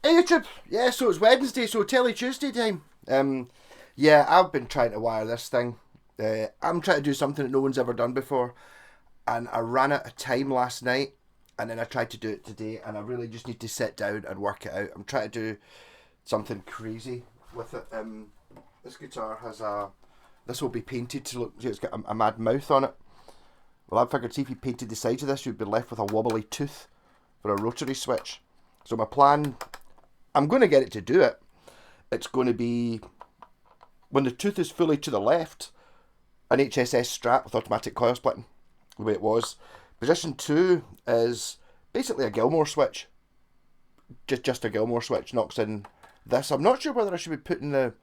Hey YouTube, yeah, so it's Wednesday, so Tele Tuesday time. Yeah, I've been trying to wire this thing. I'm trying to do something that no one's ever done before, and I ran out of time last night, and then I tried to do it today, and I really just need to sit down and work it out. I'm trying to do something crazy with it. This guitar has a. This will be painted to look. See, it's got a mad mouth on it. Well, I figured see if you painted the sides of this, you'd be left with a wobbly tooth for a rotary switch. So my plan, I'm going to get it to do it. It's going to be when the tooth is fully to the left, an HSS strap with automatic coil splitting, the way it was. Position 2 is basically a Gilmore switch. Just a Gilmore switch knocks in this. I'm not sure whether I should be putting the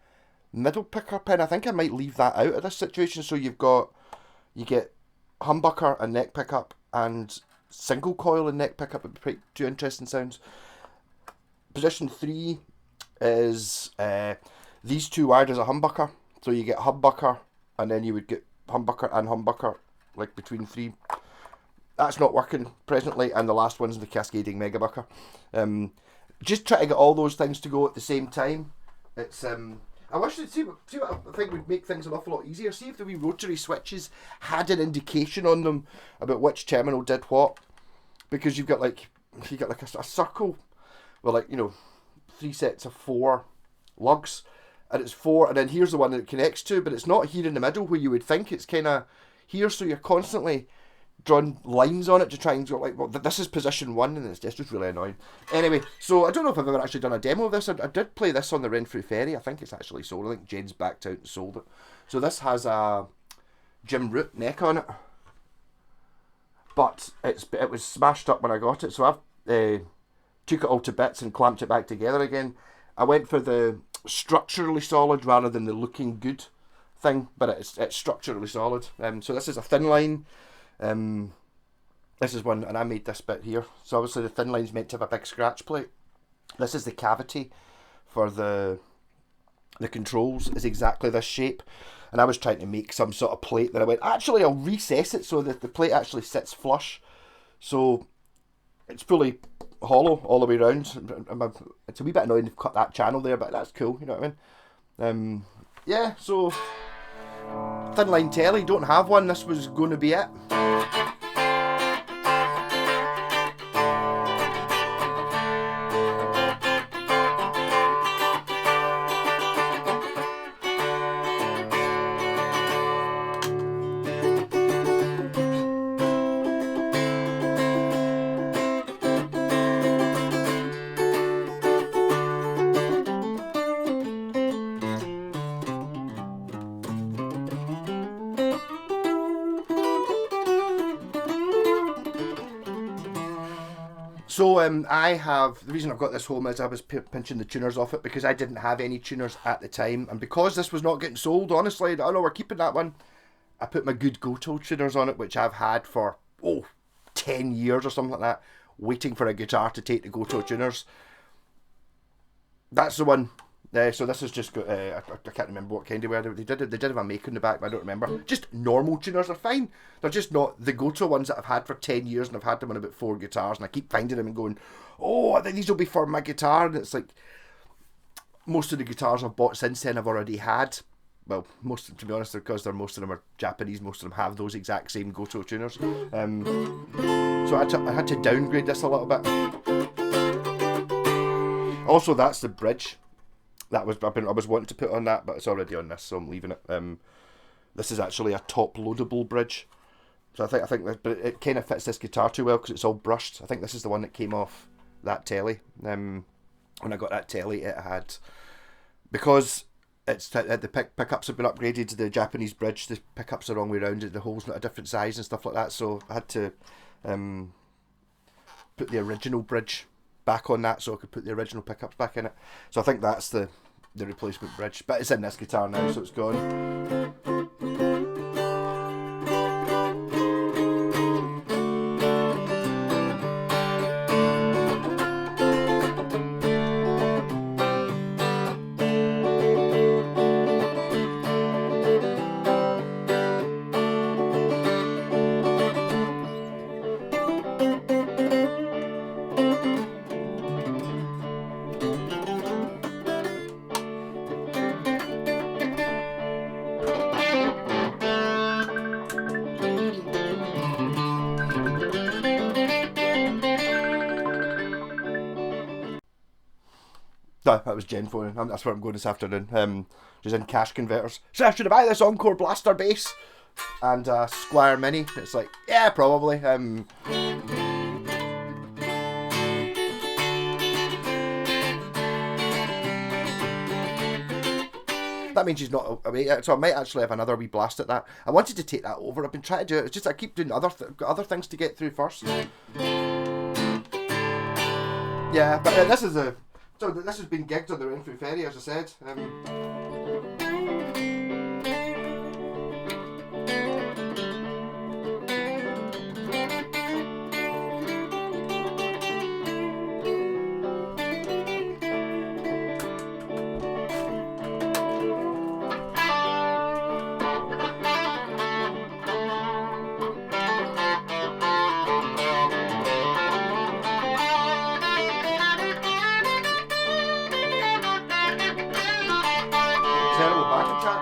middle pickup in. I think I might leave that out of this situation. So you get humbucker and neck pickup and single coil and neck pickup would be two interesting sounds. Position 3 is these two wired as a humbucker. So you get humbucker and then you would get humbucker and humbucker like between three. That's not working presently, and the last one's the cascading megabucker. Just try to get all those things to go at the same time. It's I wish to see what I think would make things an awful lot easier. See if the wee rotary switches had an indication on them about which terminal did what, because you've got like a circle with like, you know, 3 sets of 4 lugs, and it's 4, and then here's the one that it connects to, but it's not here in the middle where you would think it's kind of here, so you're constantly drawing lines on it to try and go like, well, this is position 1, and it's just really annoying. Anyway, so I don't know if I've ever actually done a demo of this. I did play this on the Renfrew Ferry. I think it's actually sold. I think Jen's backed out and sold it. So this has a Jim Root neck on it, but it was smashed up when I got it, so I've took it all to bits and clamped it back together again. I went for the structurally solid rather than the looking good thing, but it's structurally solid. So this is a thin line. This is one, and I made this bit here. So obviously the thin line's meant to have a big scratch plate. This is the cavity for the controls, is exactly this shape. And I was trying to make some sort of plate that I went, actually I'll recess it so that the plate actually sits flush. So it's fully hollow all the way around. It's a wee bit annoying to cut that channel there, but that's cool, you know what I mean? Yeah, so thin line telly, don't have one. This was going to be it. So I have, the reason I've got this home is I was pinching the tuners off it because I didn't have any tuners at the time, and because this was not getting sold, honestly, I don't know, we're keeping that one. I put my good Goto tuners on it, which I've had for 10 years or something like that, waiting for a guitar to take the Goto tuners. That's the one. So this is just got, I can't remember what kind they were. They did have a make on the back, but I don't remember. Just normal tuners are fine. They're just not the Goto ones that I've had for 10 years, and I've had them on about 4 guitars, and I keep finding them and going, oh, I think these will be for my guitar. And it's like, most of the guitars I've bought since then I've already had. Well, most, to be honest, because most of them are Japanese, most of them have those exact same Goto tuners. So I had to downgrade this a little bit. Also, that's the bridge. I was wanting to put on that, but it's already on this, so I'm leaving it. This is actually a top loadable bridge, so I think that, but it kind of fits this guitar too well because it's all brushed. I think this is the one that came off that telly. When I got that telly, it had, because the pickups have been upgraded to the Japanese bridge. The pickups are the wrong way around. The hole's not a different size and stuff like that. So I had to put the original bridge back on that so I could put the original pickups back in it. So I think that's the replacement bridge, but it's in this guitar now, so it's gone. No, that was Jen phoning. That's where I'm going this afternoon. She's in cash converters. Should I buy this Encore Blaster bass and Squire Mini? It's like, yeah, probably. That means she's not away yet, so I might actually have another wee blast at that. I wanted to take that over. I've been trying to do it. It's just I keep doing other things to get through first. Yeah, but this has been gigged on the Renfrew Ferry, as I said. Terrible backing track.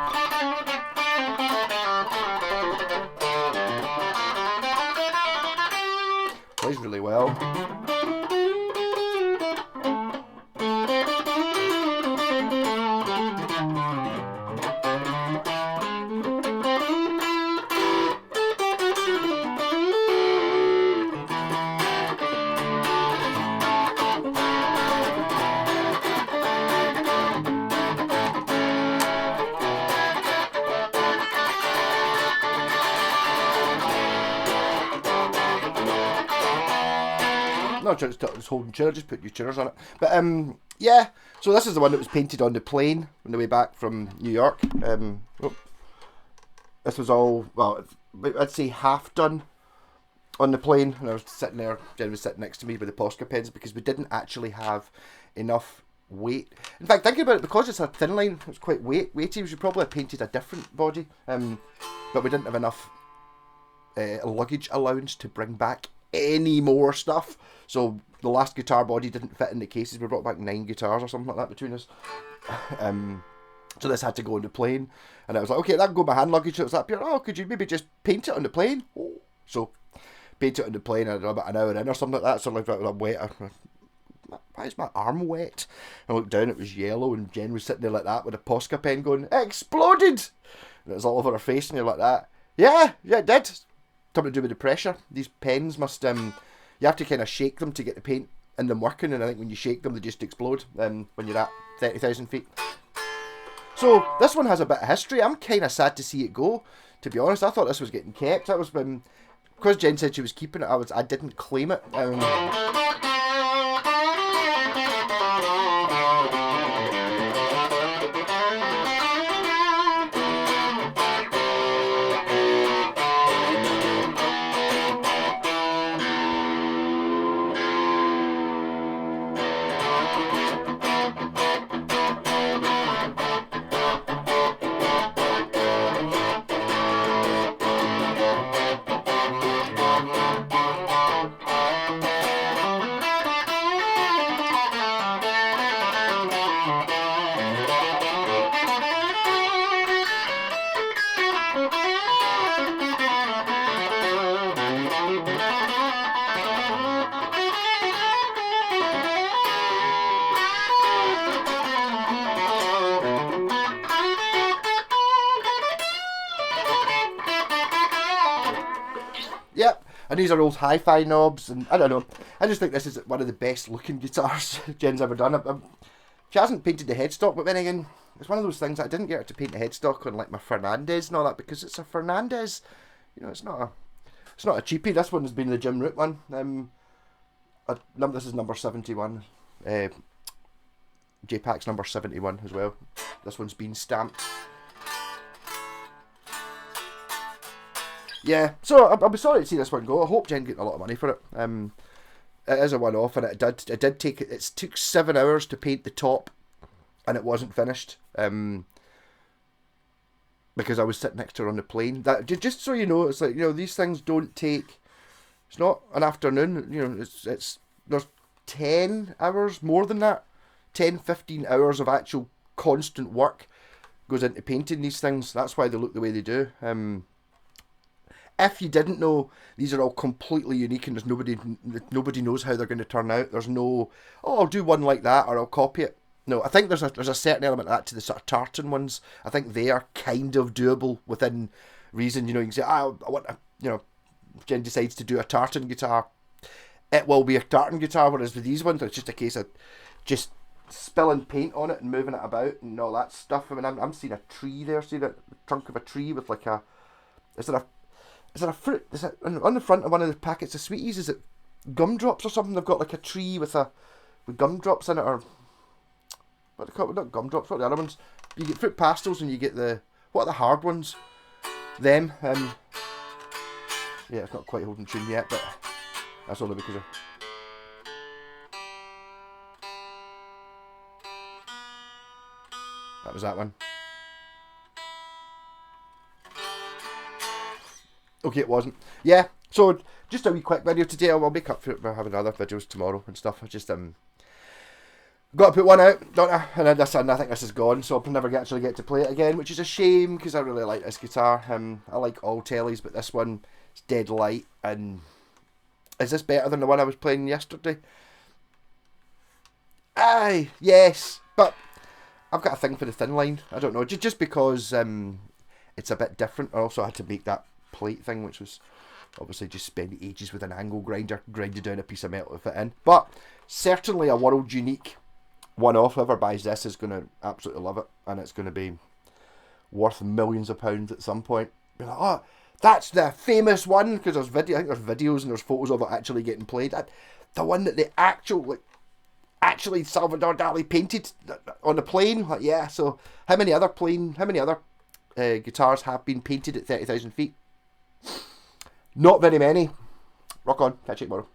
Plays really well. Not just holding chair, just put new chairs on it. But yeah. So this is the one that was painted on the plane on the way back from New York. This was all, well, I'd say half done on the plane, and I was sitting there. Jen was sitting next to me with the Posca pens because we didn't actually have enough weight. In fact, thinking about it, because it's a thin line, it's quite weighty. We should probably have painted a different body, but we didn't have enough luggage allowance to bring back any more stuff. So the last guitar body didn't fit in the cases. We brought back 9 guitars or something like that between us. So this had to go on the plane, and I was like, okay, that can go in my hand luggage. So it was like, oh, could you maybe just paint it on the plane? Oh. So paint it on the plane, and about an hour in or something like that. So like, I'm wet. Why is my arm wet? I looked down, it was yellow, and Jen was sitting there like that with a Posca pen going, exploded! And it was all over her face, and you're like that. Yeah, it did. Something to do with the pressure. These pens must, you have to kind of shake them to get the paint in them working, and I think when you shake them, they just explode when you're at 30,000 feet. So this one has a bit of history. I'm kind of sad to see it go, to be honest. I thought this was getting kept. That was because Jen said she was keeping it, I didn't claim it. Yep, and these are old hi-fi knobs, and I don't know. I just think this is one of the best looking guitars Jen's ever done. She hasn't painted the headstock, but then again, it's one of those things that I didn't get her to paint the headstock on like my Fernandez and all that, because it's a Fernandez. You know, it's not a cheapie. This one has been the Jim Root one. This is number 71. J-Pack's number 71 as well. This one's been stamped. Yeah, so I'll be sorry to see this one go. I hope Jen getting a lot of money for it. It is a one-off, and it took 7 hours to paint the top, and it wasn't finished. Because I was sitting next to her on the plane. That just so you know, it's like, you know, these things don't take. It's not an afternoon. You know, there's 10 hours, more than that, 10, 15 hours of actual constant work goes into painting these things. That's why they look the way they do. If you didn't know, these are all completely unique, and there's nobody knows how they're going to turn out. There's no, oh, I'll do one like that, or I'll copy it. No, I think there's a certain element of that to the sort of tartan ones. I think they are kind of doable within reason. You know, you can say, I want a, you know, if Jen decides to do a tartan guitar, it will be a tartan guitar. Whereas with these ones, it's just a case of just spilling paint on it and moving it about and all that stuff. I mean, I'm seeing a tree there, seeing a trunk of a tree with like a, is there a fruit? Is it on the front of one of the packets of sweeties? Is it gumdrops or something? They've got like a tree with gumdrops in it, or what they call it? Not gumdrops. What are the other ones? You get fruit pastels and you get what are the hard ones? Them. Yeah, it's not quite holding tune yet, but that's only because of. That was that one. Okay, it wasn't. Yeah, so just a wee quick video today. I'll make up for it by having other videos tomorrow and stuff. I just got to put one out, don't I? And then I think this is gone, so I'll never actually get to play it again, which is a shame because I really like this guitar. I like all teles, but this one is dead light. And is this better than the one I was playing yesterday? Aye, yes, but I've got a thing for the thin line. I don't know, just because it's a bit different. I also had to make that plate thing, which was obviously just spend ages with an angle grinder, grinding down a piece of metal to fit in. But certainly a world unique one-off. Whoever buys this is going to absolutely love it, and it's going to be worth millions of pounds at some point. Be like, oh, that's the famous one, because I think there's videos and there's photos of it actually getting played. The one that they actually Salvador Dali painted on the plane. Like, yeah. So how many other guitars have been painted at 30,000 feet? Not very many. Rock on. Catch you tomorrow.